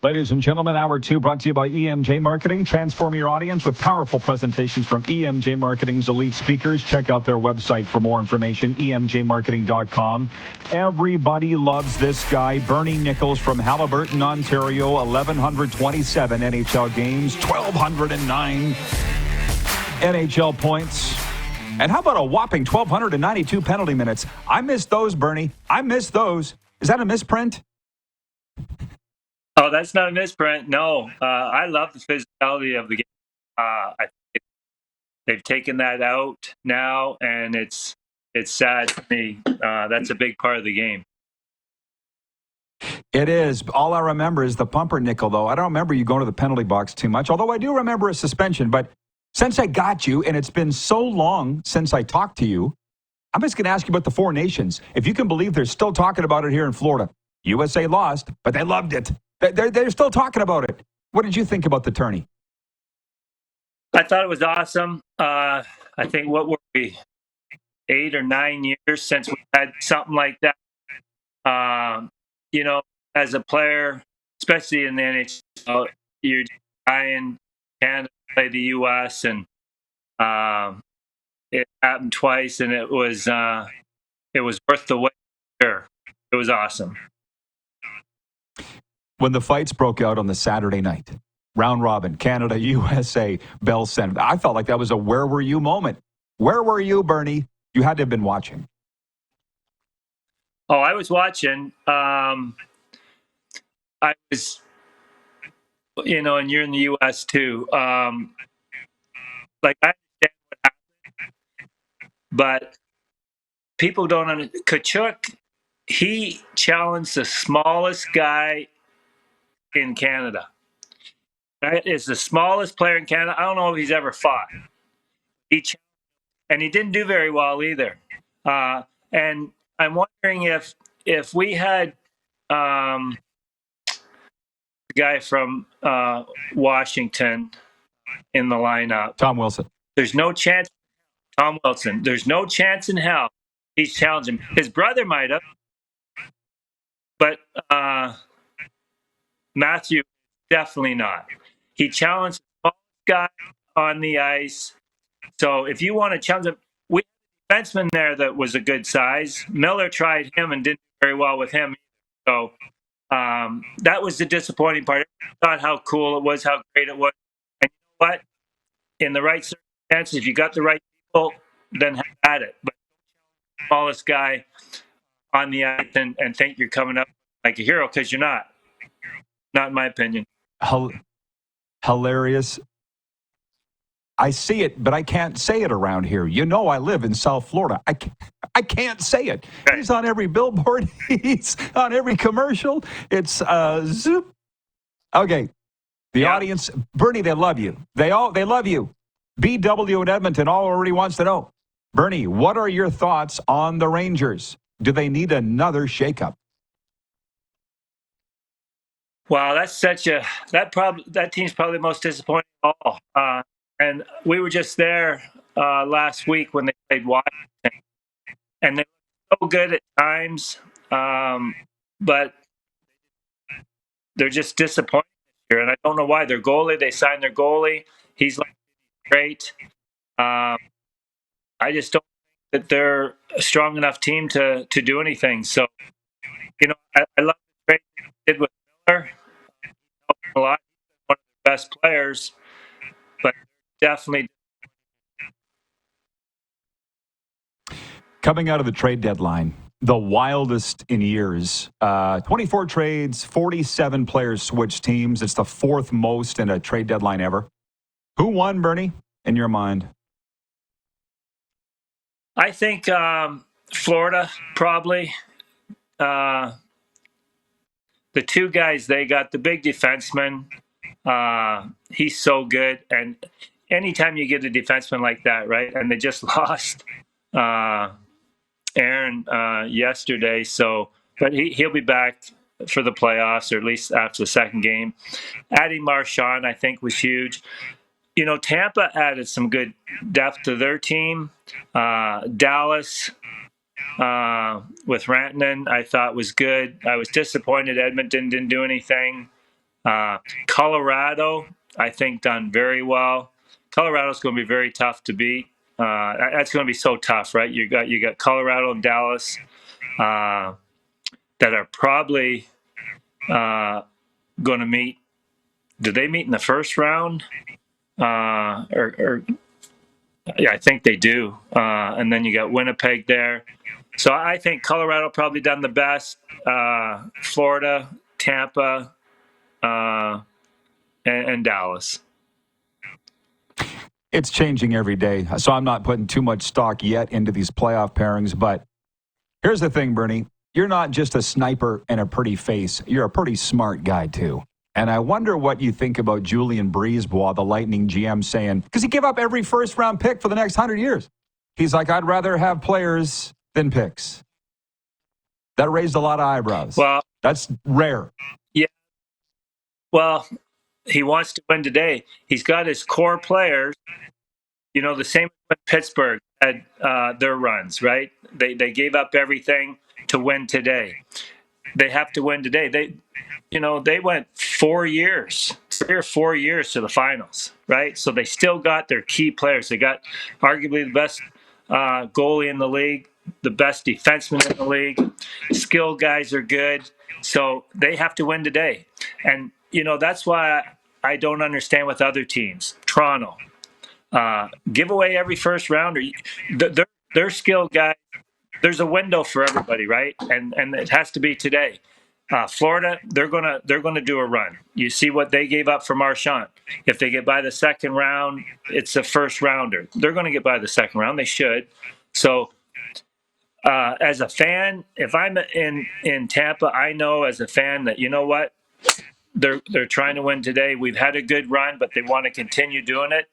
Ladies and gentlemen, Hour 2 brought to you by EMJ Marketing. Transform your audience with powerful presentations from EMJ Marketing's elite speakers. Check out their website for more information, emjmarketing.com. Everybody loves this guy, Bernie Nicholls from Haliburton, Ontario. 1,127 NHL games, 1,209 NHL points. And how about a whopping 1,292 penalty minutes? I missed those, Bernie. I missed those. Is that a misprint? Oh, that's not a misprint. No, I love the physicality of the game. I think they've taken that out now, and it's sad to me. That's a big part of the game. It is. All I remember is the pumpernickel, though. I don't remember you going to the penalty box too much, although I do remember a suspension. But since I got you, and it's been so long since I talked to you, I'm just going to ask you about the Four Nations. If you can believe they're still talking about it here in Florida. USA lost, but they loved it. They're still talking about it. What did you think about the tourney? I thought it was awesome. I think, what were we, 8 or 9 years since we had something like that? As a player, especially in the NHL, you're trying Canada to play the US, and it happened twice, and it was worth the wait. Sure, it was awesome. When the fights broke out on the Saturday night, round robin, Canada, USA, Bell Center, I felt like that was a where were you moment. Where were you, Bernie? You had to have been watching. Oh, I was watching. I was, and you're in the U.S. too. I understand what happened, but people don't understand. Kachuk, he challenged the smallest guy in Canada. Right? It's the smallest player in Canada. I don't know if he's ever fought. And he didn't do very well either. And I'm wondering if we had the guy from Washington in the lineup. Tom Wilson. There's no chance. Tom Wilson. There's no chance in hell he's challenging. His brother might have. But Matthew, definitely not. He challenged the guy on the ice. So if you want to challenge him, we had a defenseman there that was a good size. Miller tried him and didn't do very well with him. So that was the disappointing part. I thought how cool it was, how great it was. And you know what? In the right circumstances, if you got the right people, then have at it. But the smallest guy on the ice and think you're coming up like a hero, because you're not. Not in my opinion. Hilarious. I see it, but I can't say it around here. I live in South Florida. I can't say it. Okay. He's on every billboard. He's on every commercial. It's zoop. Okay. The audience, Bernie, they love you. They love you. BW in Edmonton already wants to know. Bernie, what are your thoughts on the Rangers? Do they need another shakeup? Wow, that's that team's probably the most disappointing of all. And we were just there last week when they played Washington, and they were so good at times, but they're just disappointing this year. And I don't know why. They signed their goalie. He's great. I just don't think that they're a strong enough team to do anything. So, I love the trade they did with Miller. A lot. One of the best players, but definitely. Coming out of the trade deadline, the wildest in years. 24 trades, 47 players switched teams. It's the fourth most in a trade deadline ever. Who won, Bernie, in your mind? I think Florida, probably. The two guys they got, the big defenseman, he's so good. And anytime you get a defenseman like that, right? And they just lost Aaron yesterday. So, but he'll be back for the playoffs, or at least after the second game. Adding Marchand, I think, was huge. Tampa added some good depth to their team. Dallas, with Rantanen, I thought was good. I was disappointed Edmonton didn't do anything. Colorado, I think, done very well. Colorado's going to be very tough to beat. That's going to be so tough, right? You got Colorado and Dallas that are probably going to meet. Do they meet in the first round? Yeah, I think they do. And then you got Winnipeg there. So I think Colorado probably done the best. Florida, Tampa, and Dallas. It's changing every day, so I'm not putting too much stock yet into these playoff pairings. But here's the thing, Bernie. You're not just a sniper and a pretty face. You're a pretty smart guy, too. And I wonder what you think about Julien Brisebois, the Lightning GM, saying, because he gave up every first-round pick for the next 100 years. He's like, I'd rather have players than picks. That raised a lot of eyebrows. Well, that's rare. Yeah. Well, he wants to win today. He's got his core players. You know, the same with Pittsburgh had their runs, right? They gave up everything to win today. They have to win today. They went 4 years, 3 or 4 years to the finals, right? So they still got their key players. They got arguably the best goalie in the league, the best defenseman in the league. Skilled guys are good. So they have to win today. And, that's why I don't understand with other teams. Toronto, give away every first rounder. They're skilled guys. There's a window for everybody, right? And it has to be today. Florida, they're gonna do a run. You see what they gave up for Marchand. If they get by the second round, it's a first rounder. They're gonna get by the second round. They should. So, as a fan, if I'm in Tampa, I know as a fan that what they're trying to win today. We've had a good run, but they want to continue doing it.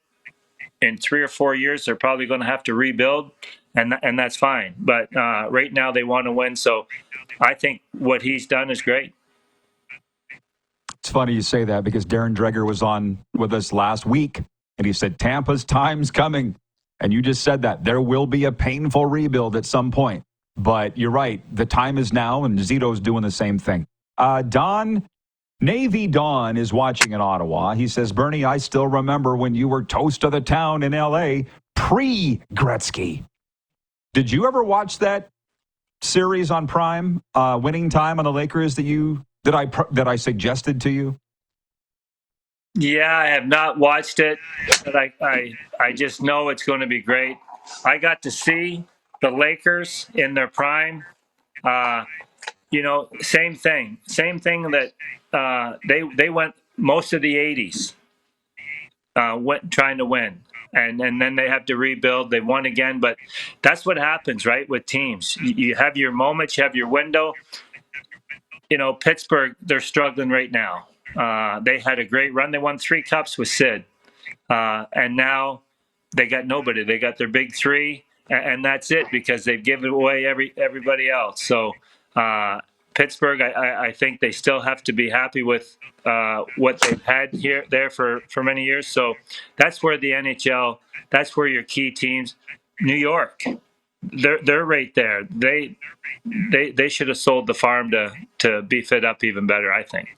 In 3 or 4 years, they're probably going to have to rebuild, and that's fine. But right now, they want to win. So I think what he's done is great. It's funny you say that because Darren Dreger was on with us last week, and he said, Tampa's time's coming. And you just said that. There will be a painful rebuild at some point. But you're right. The time is now, and Zito's doing the same thing. Navy Don is watching in Ottawa. He says, Bernie, I still remember when you were toast of the town in L.A. pre-Gretzky. Did you ever watch that series on Prime, Winning Time on the Lakers that I suggested to you? Yeah, I have not watched it, but I just know it's going to be great. I got to see the Lakers in their prime. Same thing that they went most of the 80s trying to win. And then they have to rebuild. They won again. But that's what happens, right, with teams. You have your moments, you have your window. Pittsburgh, they're struggling right now. They had a great run. They won 3 cups with Sid. And now they got nobody. They got their big 3, and that's it because they've given away everybody else. So Pittsburgh, I think they still have to be happy with what they've had there for many years. So that's where the NHL, that's where your key teams, New York, they're right there. They should have sold the farm to beef it up even better, I think.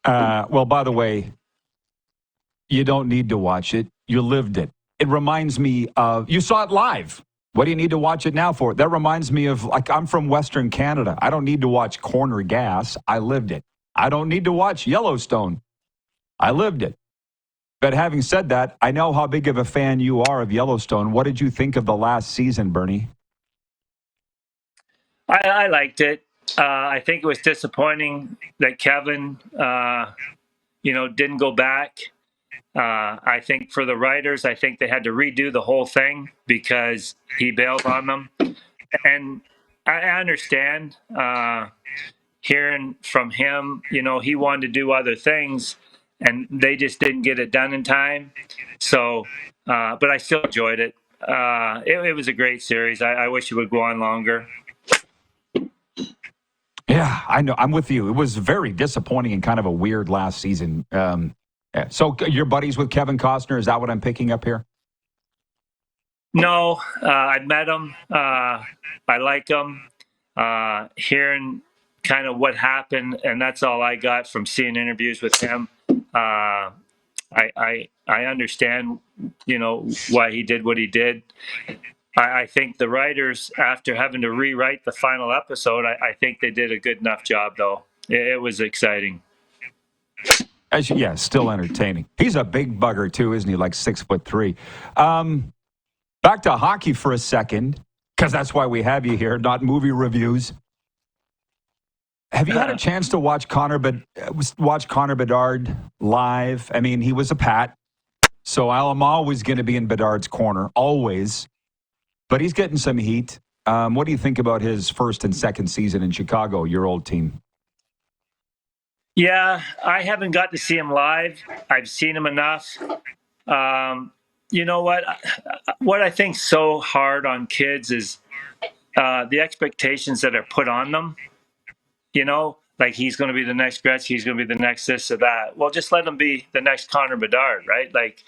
Well, by the way, you don't need to watch it. You lived it. It reminds me of, you saw it live. What do you need to watch it now for? That reminds me of, I'm from Western Canada. I don't need to watch Corner Gas. I lived it. I don't need to watch Yellowstone. I lived it. But having said that, I know how big of a fan you are of Yellowstone. What did you think of the last season, Bernie? I liked it. I think it was disappointing that Kevin, didn't go back. I think for the writers, I think they had to redo the whole thing because he bailed on them. And I understand hearing from him, he wanted to do other things and they just didn't get it done in time. So, but I still enjoyed it. It was a great series. I wish it would go on longer. Yeah, I know. I'm with you. It was very disappointing and kind of a weird last season. Yeah. So you're buddies with Kevin Costner? Is that what I'm picking up here? No, I met him. I like him. Hearing kind of what happened, and that's all I got from seeing interviews with him. I understand, why he did what he did. I think the writers, after having to rewrite the final episode, I think they did a good enough job, though. It was exciting. Still entertaining. He's a big bugger too, isn't he? Like 6'3". Back to hockey for a second, because that's why we have you here, not movie reviews. Have you had a chance to watch Connor Bedard live? I mean, he was a Pat, so I'm always going to be in Bedard's corner, always. But he's getting some heat. What do you think about his first and second season in Chicago, your old team? Yeah, I haven't got to see him live. I've seen him enough. You know what? What I think's so hard on kids is the expectations that are put on them. Like he's going to be the next Gretzky, he's going to be the next this or that. Well, just let him be the next Connor Bedard, right? Like,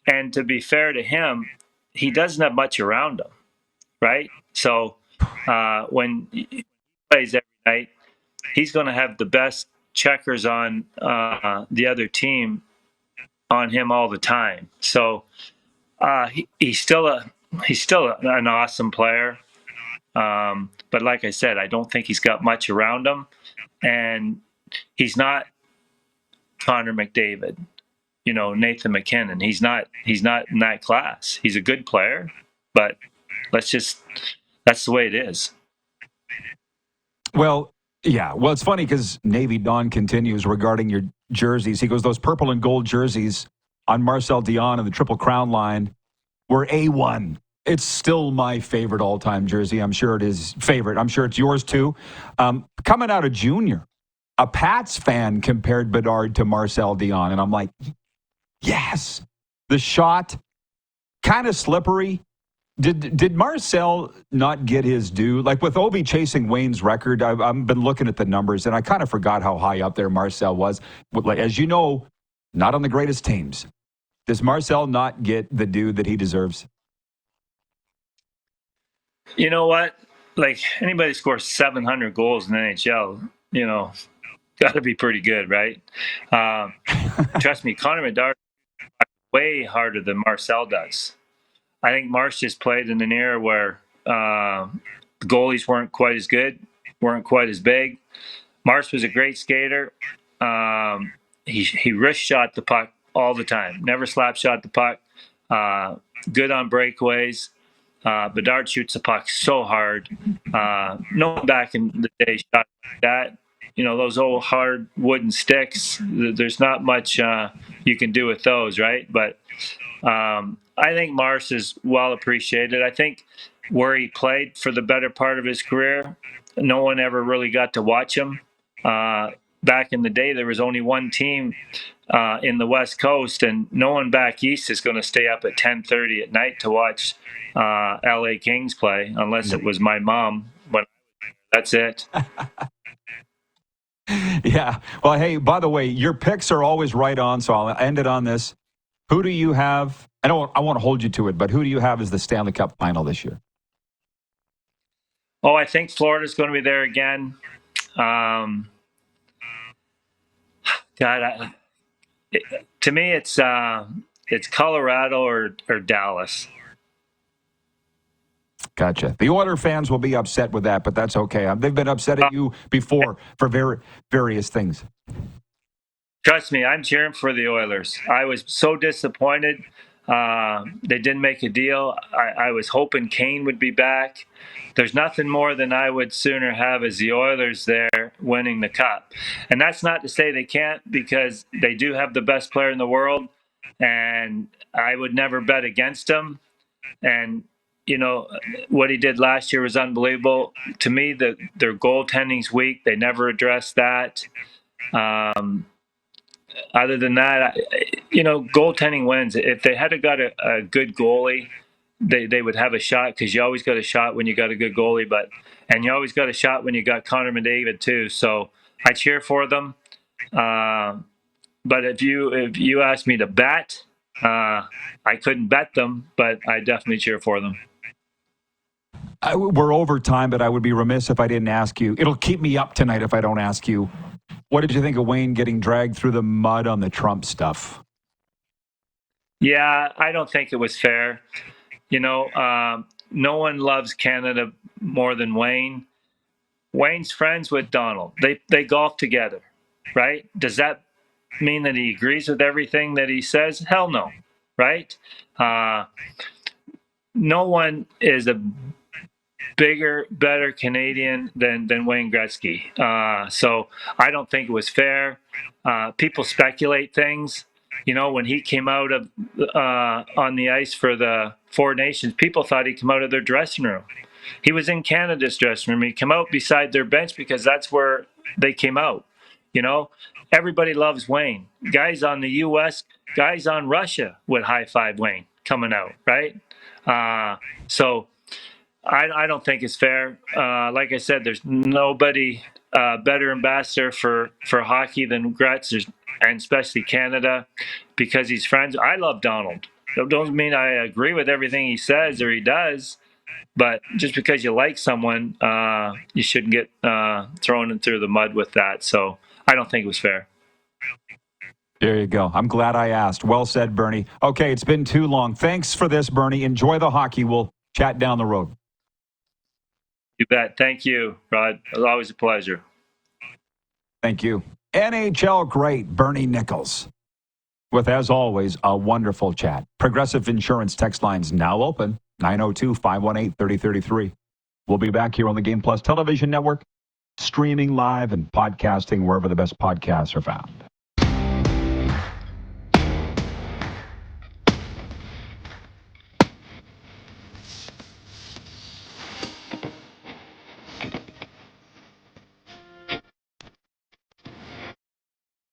and to be fair to him, he doesn't have much around him, right? So when he plays every night, he's going to have the best checkers on the other team on him all the time. So he's still an awesome player. But like I said, I don't think he's got much around him, and he's not Connor McDavid, Nathan McKinnon. He's not in that class. He's a good player, but that's the way it is. Well, yeah. Well, it's funny because Navy Don continues regarding your jerseys. He goes, those purple and gold jerseys on Marcel Dion and the Triple Crown line were A1. It's still my favorite all-time jersey. I'm sure it is favorite. I'm sure it's yours too. Coming out of junior, a Pats fan compared Bedard to Marcel Dion, and I'm like, yes. The shot, kind of slippery. Did Marcel not get his due? Like with Ovi chasing Wayne's record, I've been looking at the numbers, and I kind of forgot how high up there Marcel was. As you know, not on the greatest teams. Does Marcel not get the due that he deserves? You know what? Like anybody scores 700 goals in the NHL, got to be pretty good, right? Trust me, Connor Bedard way harder than Marcel does. I think Marsh just played in an era where the goalies weren't quite as good, weren't quite as big. Marsh was a great skater. He wrist shot the puck all the time, never slap shot the puck. Good on breakaways. Bedard shoots the puck so hard. No one back in the day shot like that. Those old hard wooden sticks, there's not much you can do with those, right? But I think Marsh is well appreciated. I think where he played for the better part of his career, no one ever really got to watch him. Back in the day, there was only one team in the West Coast, and no one back east is going to stay up at 10:30 at night to watch LA Kings play, unless it was my mom. But that's it. Yeah. Well, hey, by the way, your picks are always right on, so I'll end it on this. Who do you have? I want to hold you to it, but who do you have as the Stanley Cup final this year? Oh, I think Florida's going to be there again. God, to me, it's Colorado or Dallas. Gotcha. The Oilers fans will be upset with that, but that's okay. They've been upset at you before for various things. Trust me, I'm cheering for the Oilers. I was so disappointed they didn't make a deal. I was hoping Kane would be back. There's nothing more than I would sooner have as the Oilers there winning the Cup. And that's not to say they can't, because they do have the best player in the world, and I would never bet against them. And what he did last year was unbelievable. To me, their goaltending's weak. They never addressed that. Other than that, goaltending wins. If they had got a good goalie, they would have a shot, because you always got a shot when you got a good goalie, and you always got a shot when you got Connor McDavid too. So I cheer for them. But if you ask me to bet, I couldn't bet them, but I definitely cheer for them. We're over time, but I would be remiss if I didn't ask you. It'll keep me up tonight if I don't ask you. What did you think of Wayne getting dragged through the mud on the Trump stuff? Yeah, I don't think it was fair. No one loves Canada more than Wayne. Wayne's friends with Donald. They golf together, right? Does that mean that he agrees with everything that he says? Hell no, right? No one is a bigger, better Canadian than Wayne Gretzky. So I don't think it was fair. People speculate things. When he came out of on the ice for the Four Nations, people thought he'd come out of their dressing room. He was in Canada's dressing room. He came out beside their bench because that's where they came out. Everybody loves Wayne. Guys on the U.S., guys on Russia would high five Wayne coming out, right? So I don't think it's fair. Like I said, there's nobody better ambassador for hockey than Gretz, and especially Canada, because he's friends. I love Donald. That doesn't mean I agree with everything he says or he does, but just because you like someone, you shouldn't get thrown through the mud with that. So I don't think it was fair. There you go. I'm glad I asked. Well said, Bernie. Okay, it's been too long. Thanks for this, Bernie. Enjoy the hockey. We'll chat down the road. You bet. Thank you, Rod. It was always a pleasure. Thank you. NHL great Bernie Nicholls. With, as always, a wonderful chat. Progressive Insurance text lines now open, 902-518-3033. We'll be back here on the Game Plus Television Network, streaming live and podcasting wherever the best podcasts are found.